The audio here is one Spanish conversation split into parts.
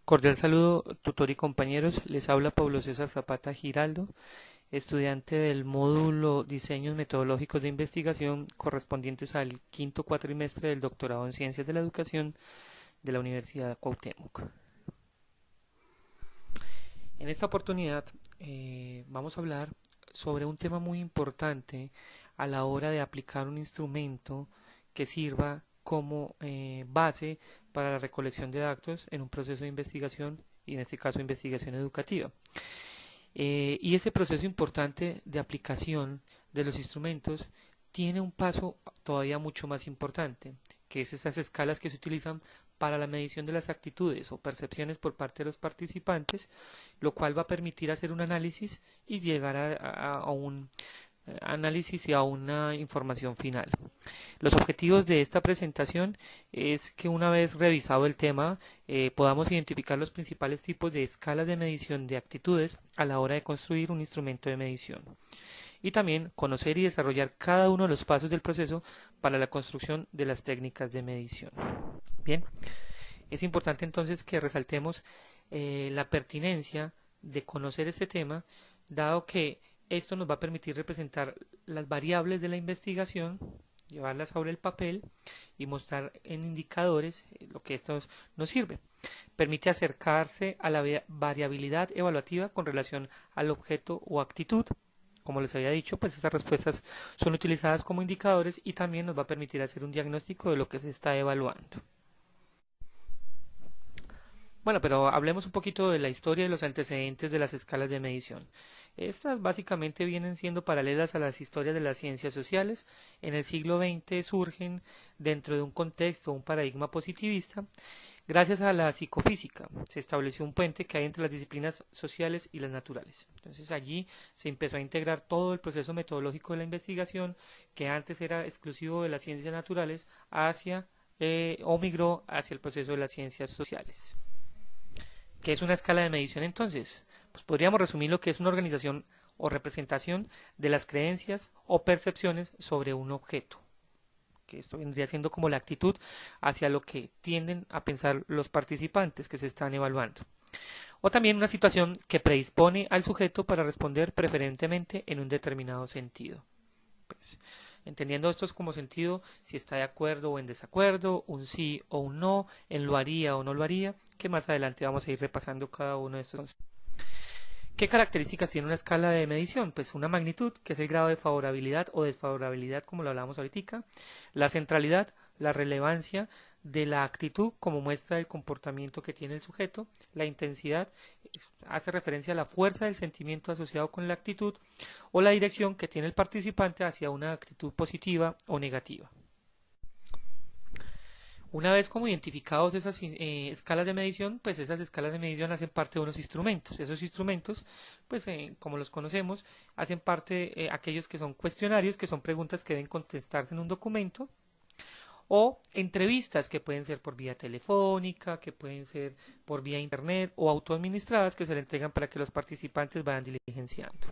Cordial saludo, tutor y compañeros. Les habla Pablo César Zapata Giraldo, estudiante del módulo Diseños Metodológicos de Investigación correspondientes al quinto cuatrimestre del doctorado en Ciencias de la Educación de la Universidad Cuauhtémoc. En esta oportunidad vamos a hablar sobre un tema muy importante a la hora de aplicar un instrumento que sirva como base para la recolección de datos en un proceso de investigación y en este caso investigación educativa. Y ese proceso importante de aplicación de los instrumentos tiene un paso todavía mucho más importante, que es esas escalas que se utilizan para la medición de las actitudes o percepciones por parte de los participantes, lo cual va a permitir hacer un análisis y llegar a un análisis y a una información final. Los objetivos de esta presentación es que una vez revisado el tema podamos identificar los principales tipos de escalas de medición de actitudes a la hora de construir un instrumento de medición y también conocer y desarrollar cada uno de los pasos del proceso para la construcción de las técnicas de medición. Bien, es importante entonces que resaltemos la pertinencia de conocer este tema, dado que esto nos va a permitir representar las variables de la investigación, llevarlas sobre el papel y mostrar en indicadores lo que esto nos sirve. Permite acercarse a la variabilidad evaluativa con relación al objeto o actitud. Como les había dicho, pues estas respuestas son utilizadas como indicadores y también nos va a permitir hacer un diagnóstico de lo que se está evaluando. Bueno, pero hablemos un poquito de la historia y los antecedentes de las escalas de medición. Estas básicamente vienen siendo paralelas a las historias de las ciencias sociales. En el siglo XX surgen dentro de un contexto, un paradigma positivista. Gracias a la psicofísica se estableció un puente que hay entre las disciplinas sociales y las naturales. Entonces allí se empezó a integrar todo el proceso metodológico de la investigación, que antes era exclusivo de las ciencias naturales, o migró hacia el proceso de las ciencias sociales. ¿Qué es una escala de medición entonces? Pues podríamos resumir lo que es una organización o representación de las creencias o percepciones sobre un objeto, que esto vendría siendo como la actitud hacia lo que tienden a pensar los participantes que se están evaluando. O también una situación que predispone al sujeto para responder preferentemente en un determinado sentido. Pues, entendiendo esto como sentido, si está de acuerdo o en desacuerdo, un sí o un no, en lo haría o no lo haría, que más adelante vamos a ir repasando cada uno de estos. ¿Qué características tiene una escala de medición? Pues una magnitud, que es el grado de favorabilidad o desfavorabilidad, como lo hablamos ahorita, la centralidad, la relevancia de la actitud como muestra del comportamiento que tiene el sujeto, la intensidad hace referencia a la fuerza del sentimiento asociado con la actitud o la dirección que tiene el participante hacia una actitud positiva o negativa. Una vez como identificados esas escalas de medición, pues esas escalas de medición hacen parte de unos instrumentos. Esos instrumentos, pues como los conocemos, hacen parte aquellos que son cuestionarios, que son preguntas que deben contestarse en un documento, o entrevistas que pueden ser por vía telefónica, que pueden ser por vía internet o autoadministradas que se le entregan para que los participantes vayan diligenciando.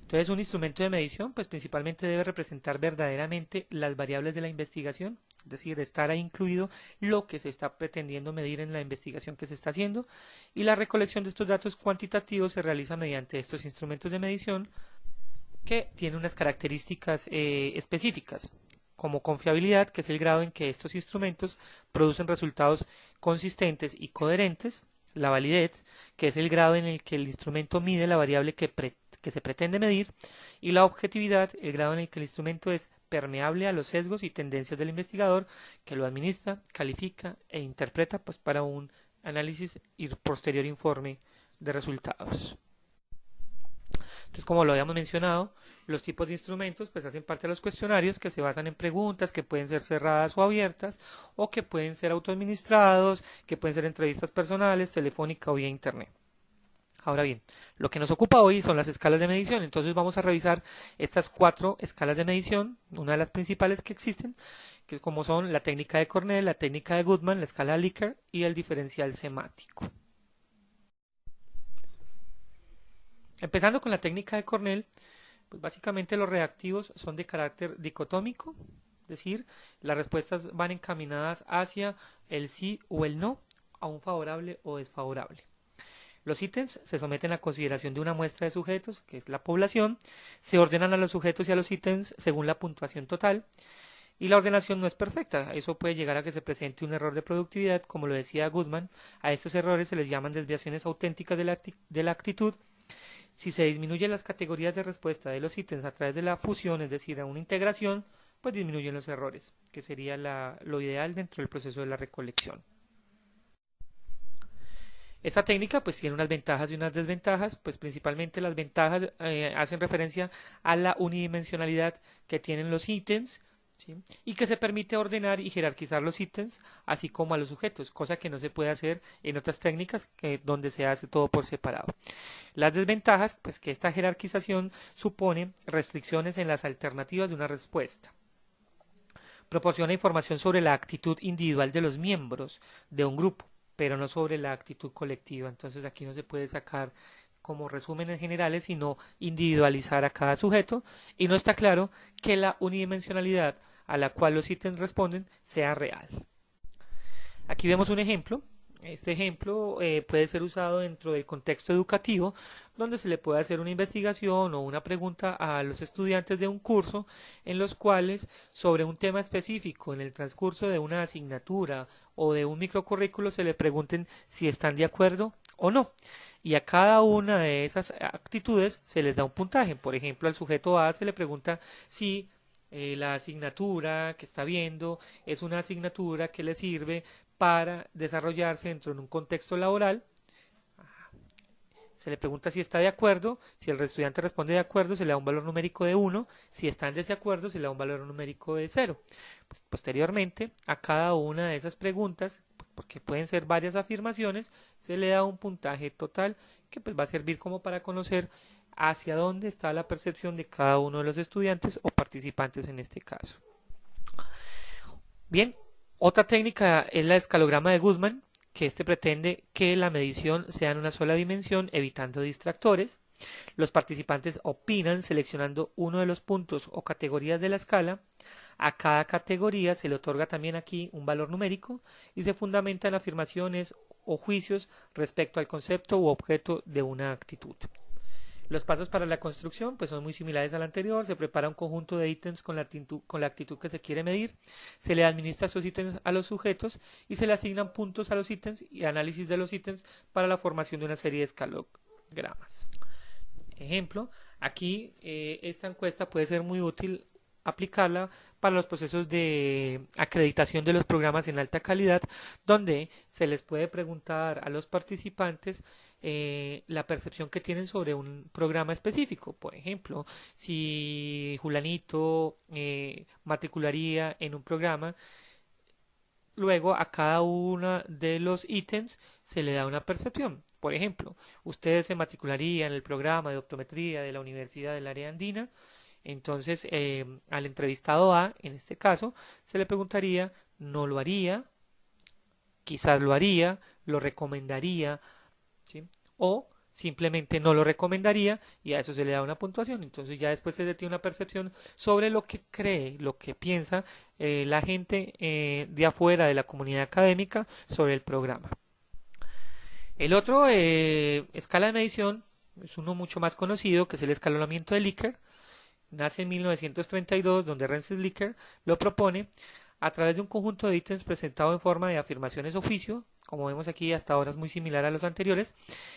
Entonces, un instrumento de medición, pues principalmente debe representar verdaderamente las variables de la investigación, es decir, estar ahí incluido lo que se está pretendiendo medir en la investigación que se está haciendo, y la recolección de estos datos cuantitativos se realiza mediante estos instrumentos de medición que tienen unas características específicas, como confiabilidad, que es el grado en que estos instrumentos producen resultados consistentes y coherentes, la validez, que es el grado en el que el instrumento mide la variable que se pretende medir, y la objetividad, el grado en el que el instrumento es permeable a los sesgos y tendencias del investigador, que lo administra, califica e interpreta pues, para un análisis y posterior informe de resultados. Entonces, como lo habíamos mencionado, los tipos de instrumentos pues hacen parte de los cuestionarios que se basan en preguntas que pueden ser cerradas o abiertas o que pueden ser autoadministrados, que pueden ser entrevistas personales, telefónica o vía internet. Ahora bien, lo que nos ocupa hoy son las escalas de medición, entonces vamos a revisar estas 4 escalas de medición, una de las principales que existen, que como son la técnica de Cornell, la técnica de Goodman, la escala Likert y el diferencial semático. Empezando con la técnica de Cornell, pues básicamente los reactivos son de carácter dicotómico, es decir, las respuestas van encaminadas hacia el sí o el no, aún favorable o desfavorable. Los ítems se someten a consideración de una muestra de sujetos, que es la población, se ordenan a los sujetos y a los ítems según la puntuación total, y la ordenación no es perfecta. Eso puede llegar a que se presente un error de productividad, como lo decía Goodman. A estos errores se les llaman desviaciones auténticas de la actitud. Si se disminuyen las categorías de respuesta de los ítems a través de la fusión, es decir, a una integración, pues disminuyen los errores, que sería lo ideal dentro del proceso de la recolección. Esta técnica pues tiene unas ventajas y unas desventajas, pues principalmente las ventajas hacen referencia a la unidimensionalidad que tienen los ítems, ¿sí? Y que se permite ordenar y jerarquizar los ítems, así como a los sujetos, cosa que no se puede hacer en otras técnicas donde se hace todo por separado. Las desventajas, pues que esta jerarquización supone restricciones en las alternativas de una respuesta. Proporciona información sobre la actitud individual de los miembros de un grupo, pero no sobre la actitud colectiva. Entonces aquí no se puede sacar como resúmenes generales, sino individualizar a cada sujeto, y no está claro que la unidimensionalidad a la cual los ítems responden sea real. Aquí vemos un ejemplo. Este ejemplo puede ser usado dentro del contexto educativo, donde se le puede hacer una investigación o una pregunta a los estudiantes de un curso en los cuales sobre un tema específico en el transcurso de una asignatura o de un microcurrículo se le pregunten si están de acuerdo o no. Y a cada una de esas actitudes se les da un puntaje. Por ejemplo, al sujeto A se le pregunta si la asignatura que está viendo es una asignatura que le sirve para desarrollarse dentro de un contexto laboral. Se le pregunta si está de acuerdo. Si el estudiante responde de acuerdo, se le da un valor numérico de 1. Si está en desacuerdo, se le da un valor numérico de 0. Pues, posteriormente, a cada una de esas preguntas, porque pueden ser varias afirmaciones, se le da un puntaje total que pues va a servir como para conocer hacia dónde está la percepción de cada uno de los estudiantes o participantes en este caso. Bien, otra técnica es la escalograma de Goodman, que pretende que la medición sea en una sola dimensión, evitando distractores. Los participantes opinan seleccionando uno de los puntos o categorías de la escala. A cada categoría se le otorga también aquí un valor numérico y se fundamenta en afirmaciones o juicios respecto al concepto u objeto de una actitud. Los pasos para la construcción pues son muy similares al anterior. Se prepara un conjunto de ítems con la actitud que se quiere medir, se le administra esos ítems a los sujetos y se le asignan puntos a los ítems y análisis de los ítems para la formación de una serie de escalogramas. Ejemplo, aquí esta encuesta puede ser muy útil aplicarla para los procesos de acreditación de los programas en alta calidad, donde se les puede preguntar a los participantes la percepción que tienen sobre un programa específico. Por ejemplo, si Julanito matricularía en un programa, luego a cada uno de los ítems se le da una percepción. Por ejemplo, usted se matricularía en el programa de optometría de la Universidad del Área Andina. Entonces, al entrevistado A, en este caso, se le preguntaría, ¿no lo haría? Quizás lo haría, lo recomendaría, ¿sí? O simplemente no lo recomendaría y a eso se le da una puntuación. Entonces ya después se tiene una percepción sobre lo que cree, lo que piensa la gente de afuera de la comunidad académica sobre el programa. El otro escala de medición es uno mucho más conocido, que es el escalonamiento de Likert. Nace en 1932, donde Rensselaer Likert lo propone a través de un conjunto de ítems presentado en forma de afirmaciones o juicio. Como vemos aquí, hasta ahora es muy similar a los anteriores.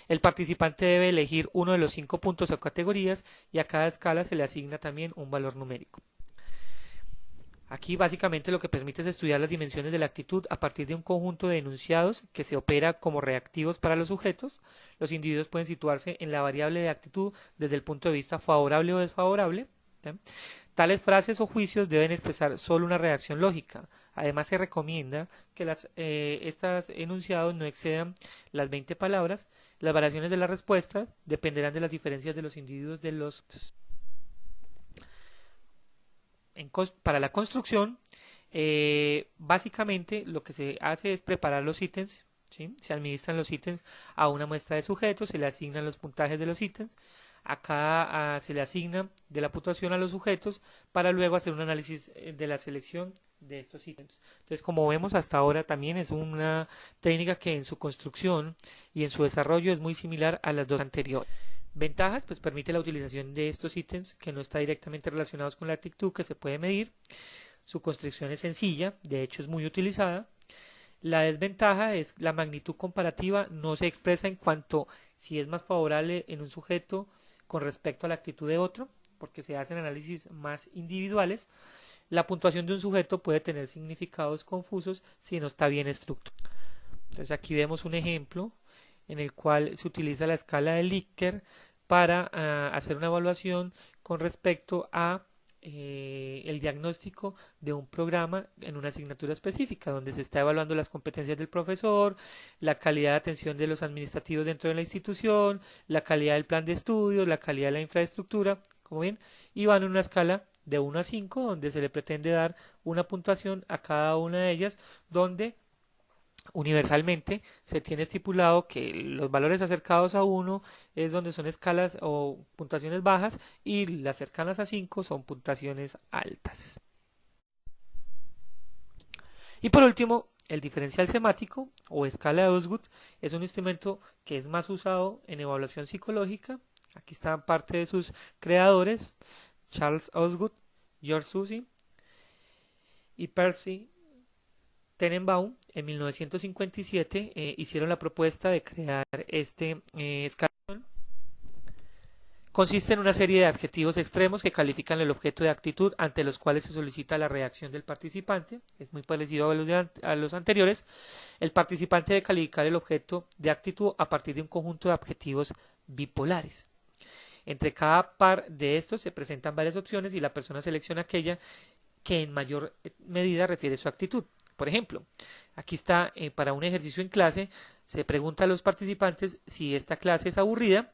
El participante debe elegir uno de los 5 puntos o categorías y a cada escala se le asigna también un valor numérico. Aquí básicamente lo que permite es estudiar las dimensiones de la actitud a partir de un conjunto de enunciados que se opera como reactivos para los sujetos. Los individuos pueden situarse en la variable de actitud desde el punto de vista favorable o desfavorable. ¿Sí? Tales frases o juicios deben expresar solo una reacción lógica. Además se recomienda que estos enunciados no excedan las 20 palabras. Las variaciones de la respuesta dependerán de las diferencias de los individuos de los... Para la construcción, básicamente lo que se hace es preparar los ítems, ¿sí? Se administran los ítems a una muestra de sujetos, se le asignan los puntajes de los ítems. Acá se le asigna de la puntuación a los sujetos para luego hacer un análisis de la selección de estos ítems. Entonces, como vemos hasta ahora, también es una técnica que en su construcción y en su desarrollo es muy similar a las dos anteriores. Ventajas, pues permite la utilización de estos ítems que no está directamente relacionados con la actitud que se puede medir. Su construcción es sencilla, de hecho es muy utilizada. La desventaja es la magnitud comparativa no se expresa en cuanto si es más favorable en un sujeto con respecto a la actitud de otro, porque se hacen análisis más individuales. La puntuación de un sujeto puede tener significados confusos si no está bien estructurado. Entonces aquí vemos un ejemplo en el cual se utiliza la escala de Likert para hacer una evaluación con respecto a el diagnóstico de un programa en una asignatura específica, donde se está evaluando las competencias del profesor, la calidad de atención de los administrativos dentro de la institución, la calidad del plan de estudios, la calidad de la infraestructura, como ven, y van en una escala de 1 a 5, donde se le pretende dar una puntuación a cada una de ellas, donde universalmente se tiene estipulado que los valores acercados a 1 es donde son escalas o puntuaciones bajas y las cercanas a 5 son puntuaciones altas. Y por último, el diferencial semático o escala de Osgood es un instrumento que es más usado en evaluación psicológica. Aquí están parte de sus creadores, Charles Osgood, George Susy y Percy Tenenbaum. En 1957 hicieron la propuesta de crear este escalón. Consiste en una serie de adjetivos extremos que califican el objeto de actitud ante los cuales se solicita la reacción del participante. Es muy parecido a los anteriores. El participante debe calificar el objeto de actitud a partir de un conjunto de adjetivos bipolares. Entre cada par de estos se presentan varias opciones y la persona selecciona aquella que en mayor medida refiere su actitud. Por ejemplo, aquí está para un ejercicio en clase, se pregunta a los participantes si esta clase es aburrida.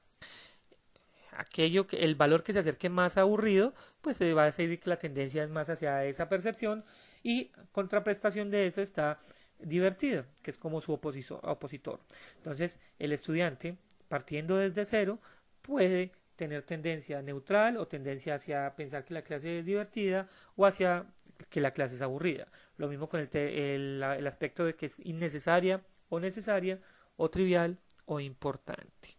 El valor que se acerque más a aburrido, pues se va a decir que la tendencia es más hacia esa percepción, y contraprestación de eso está divertido, que es como su opositor. Entonces, el estudiante, partiendo desde cero, puede tener tendencia neutral o tendencia hacia pensar que la clase es divertida o hacia que la clase es aburrida. Lo mismo con el aspecto de que es innecesaria o necesaria o trivial o importante.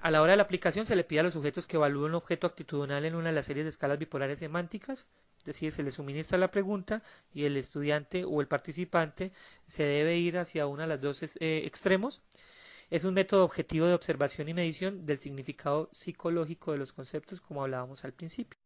A la hora de la aplicación se le pide a los sujetos que evalúen un objeto actitudinal en una de las series de escalas bipolares semánticas, es decir, se le suministra la pregunta y el estudiante o el participante se debe ir hacia uno de los dos extremos. Es un método objetivo de observación y medición del significado psicológico de los conceptos, como hablábamos al principio.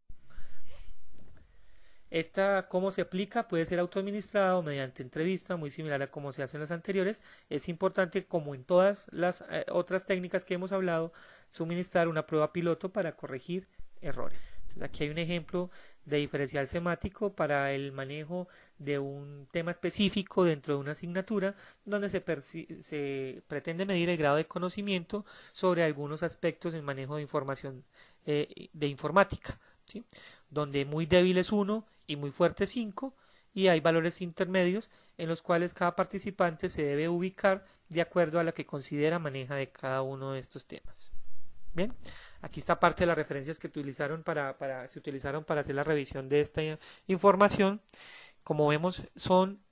Cómo se aplica, puede ser autoadministrado mediante entrevista, muy similar a cómo se hace en los anteriores. Es importante, como en todas las otras técnicas que hemos hablado, suministrar una prueba piloto para corregir errores. Entonces, aquí hay un ejemplo de diferencial semático para el manejo de un tema específico dentro de una asignatura, donde se pretende medir el grado de conocimiento sobre algunos aspectos en manejo de información de informática, ¿sí? Donde muy débil es 1 y muy fuerte 5, y hay valores intermedios en los cuales cada participante se debe ubicar de acuerdo a la que considera maneja de cada uno de estos temas. Bien, aquí está parte de las referencias que se utilizaron para hacer la revisión de esta información. Como vemos, son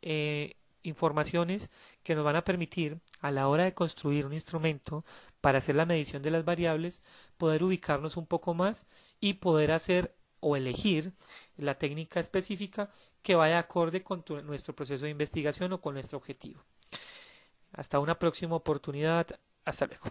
informaciones que nos van a permitir, a la hora de construir un instrumento para hacer la medición de las variables, poder ubicarnos un poco más y poder hacer o elegir la técnica específica que vaya acorde con nuestro proceso de investigación o con nuestro objetivo. Hasta una próxima oportunidad. Hasta luego.